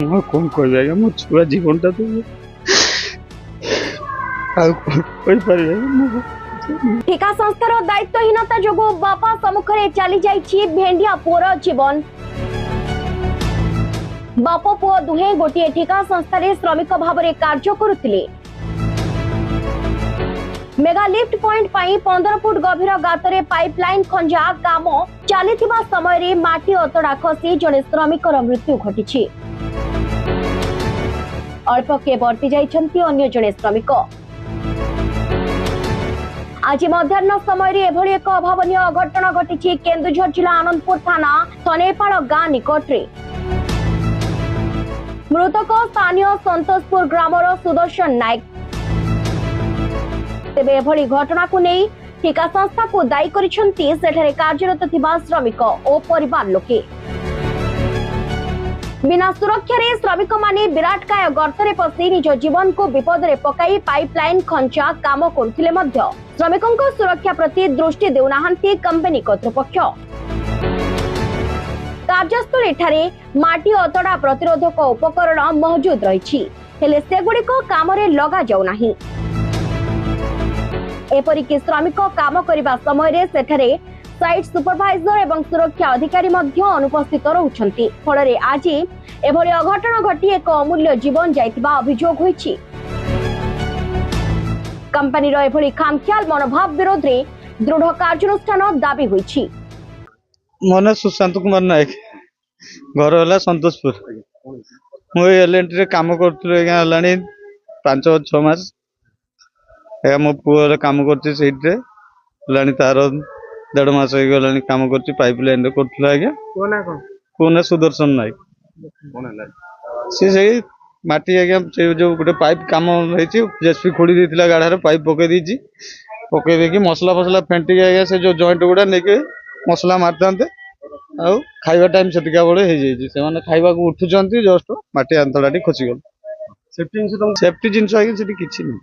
मुझे कौन कह आज्ञा मो छुआ जीवनटा तो ठिका संस्थार दायित्वहीनता जोगु बापा सम्मुखें चली जाइछि भेंडिया पुअर जीवन। बाप पुओ दुहे गोटे ठिका संस्थार श्रमिक भाव में कार्य करुथिले। मेगा लिफ्ट पॉइंट पाई 15 फुट गभीर गातरे पाइपलाइन खंजा काम चलीथिबा समय रे माटी अतड़ा खसी जड़े श्रमिकर मृत्यु घटिछि। अल्पके बर्ती जाइछन्ति अन्य जड़े श्रमिक। आज मध्याह्न समय रे एभली एक अभावनीय अघटन घटिछि केन्दुझर जिला आनंदपुर थाना थनेपाड़ गाँ निकटरे। मृतक स्थानीय संतोषपुर ग्रामर सुदर्शन नायक। तेबे एभली घटना को नहीं ठिका संस्था को दायी करिसेंति सेठारे कार्यरत थिबा श्रमिक और परिवार लोके। बिना सुरक्षा रे श्रमिक माने विराटकाय गर्तरे पसी निज जीवन को विपद रे पकाई पाइपलाइन खंचा काम करुथिले मध्य श्रमिकंको सुरक्षा प्रति दृष्टि देउनाहांती कंपनी कर्तृपक्ष। कार्यस्थल एठारे माटी अतड़ा प्रतिरोधक उपकरण मौजूद रही हेले सेगुड़िक काम रे लगा जाउ नाही। एपरिक श्रमिक काम करने समय रे सेठारे साइट सुपरवाइजर एवं सुरक्षा अधिकारी मध्य अनुपस्थित रहउछन्ति। फଳରେ आज एभली अघटन घटी एक अमूल्य जीवन जाइतिबा अभियोग होइछि। कंपनी रो एभली खामख्याल मनोभाव विरोध रे दृढ़ कार्यानुष्ठान दाबी होइछि। मन सुशांत कुमार नायक घर होला संतोषपुर। मु एलएनटी रे काम करथुल एगा हलानी 5-6 मास। ए मो पुअर काम करछि सेइटे हलानी तार 1.5 मास हो गलानी काम करछि पाइपलाइन रे करथुल आज्ञा। कोना सुदर्शन नायक से माटी आज्ञा से जो गोटे पाइप काम होइछि जेसीबी खोली देथिला गाढ़ा रे पाइप पके दीछि। पके देकी मसला फसला फेंटी आज्ञा से जो जॉइंट गुडा नेके मसला मारतांते आ खाइबा टाइम सेटिका बळे हे जाई से माने खाइबा को उठुचंती जस्ट माटी अंतलाटी खसी गल। सेफ्टी जिंस आगे सेठी किछि नै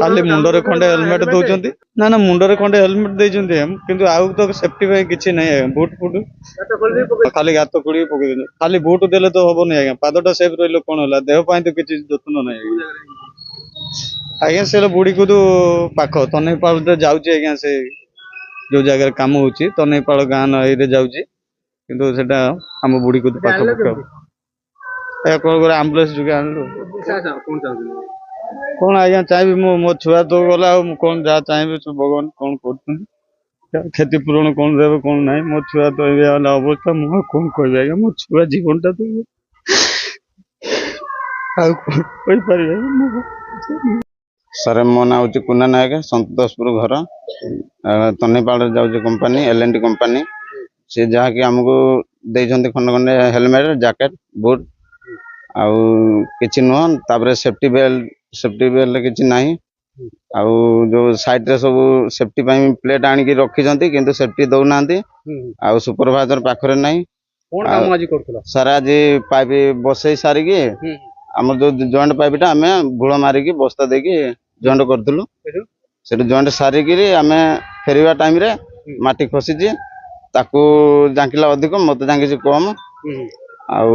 खाली मुंडो रे खंडे हेलमेट दोचंती ना ना मुंडो रे खंडे हेलमेट देचंती हम किंतु आउ तो सेफ्टी पे किछि नै बूट फुट खाली गात कोड़ी पके दे खाली बूट देले तो होबो नै आज्ञा पादटा सेफ रहिलो कोन होला देह पई तो किछि जतन नै आज्ञा से बुडी को तो पाखो तने पाल जाउची आज्ञा से जो जगह काम होची तनेपाड़ गाँ नई रे जाउची किंतु सेटा हम बुडी को पाखो पाखो ए कोन एम्बुलेंस जुगे आनलो कौन आज्ञा चाहिए मो छुआ तो गला कौन जहाँ चाहिए भगवान कौन कर क्षतिपूरण कौन देवे कौन ना मो छुआ तो अवस्था मुझे कौन कह आज्ञा मो छुआ जीवनटा तो सर मो ना हूँ कुना नायक संतोषपुर घर तनेपाड़ जाऊँ कंपनी एलएनटी कंपनी से जहाँकि आमको देते खंड खंडे हेलमेट जैकेट बुट आउ किछि नुह तापर सेफ्टी बेल्ट किछि नाही आउ जो साइड रे सब सेफ्टी पाई प्लेट आनी की रखी किंतु सेफ्टी दौ नांती आउ सुपरवाइजर पाखरे नाही कोन काम आज करथला सर आज पाइप बसई सारी की हमर जो जॉइंट पाइपटा आमे भूळ मारी की बस्ता दे की जॉइंट करथलु सेट जॉइंट सारी की आमे फेरिवा टाइम रे माटी खसी जे ताकू जांकिला अधिक मते जांकी कम आउ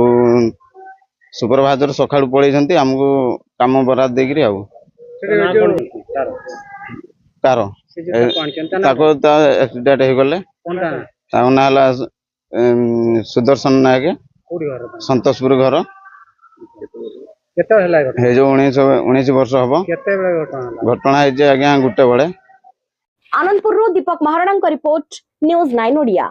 सुपरवाइजर सकाळू पळेछंती हमको काम बराद देकरी आउ कार ताको ता एक्सीडेंट हे गले ताको नाला सुदर्शन नायक संतोषपुर घर केते हला हे जो 19 वर्ष हबो केते बेले घटना हे जे आज्ञा गुटे बेले। आनंदपुर रो दीपक महाराणा का रिपोर्ट न्यूज़ 9 ओडिया।